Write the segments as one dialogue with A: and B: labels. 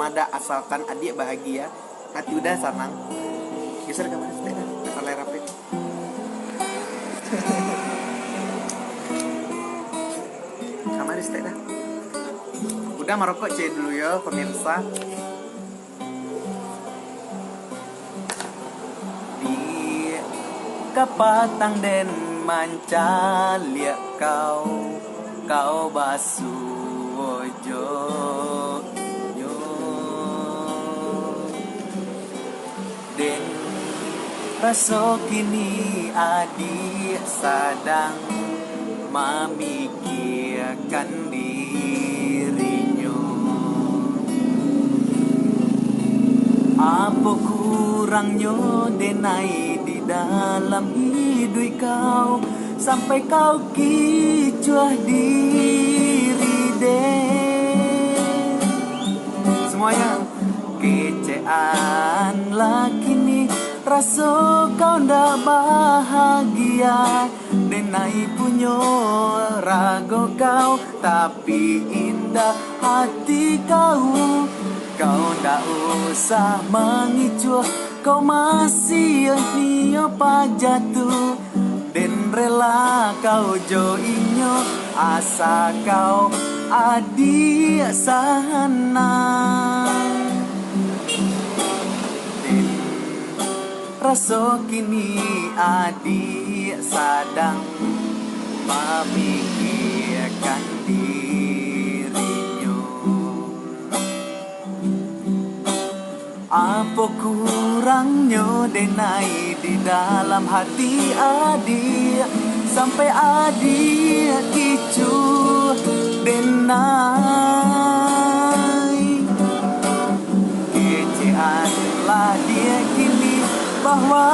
A: ada, asalkan adik bahagia, hati udah senang. Geser kamar sepeda, kalau rapid. Kamar sepeda. Udah merokok cuy dulu ya pemirsa. Di kapatang den mancalia kau basuh ojo yo den raso kini adik sadang memikirkan dirinya. Apa kurangnya denai di dalam hidup kau, sampai kau kicuah diri deh. Semuanya kecean lagi nih, rasa kau ndak bahagia. Denai punya rago kau, tapi indah hati kau. Kau ndak usah mengicu, kau masih nio pajatu. Den rela kau joinyo, asa kau adi sana. Den rasa kini adi sadang memikirkan dirinya. Apa kurangnya denai di dalam hati adik, sampai adik kicu denai. Keceanlah dia kini bahwa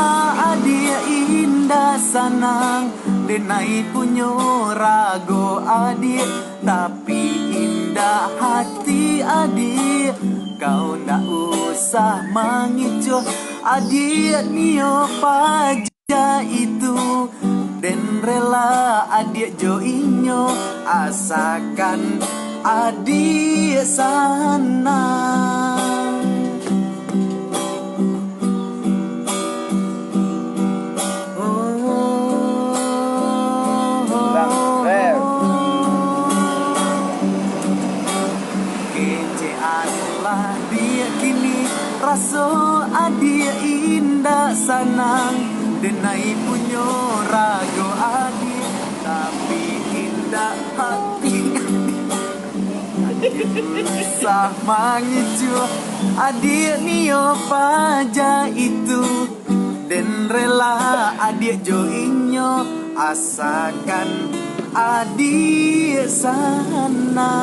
A: adik indah sanang. Denai punya rago adik, tapi indah hati adik. Kau ndak usah mengicu adik nio paja itu. Den rela adik joinyo, asakan adik sana. Keceanlah dia kini, rasa adik indah sanang. Denai punya rago adik, tapi indah hati. Usah mengicu adik nio paja itu. Den rela adik joinyo, asakan adik sana.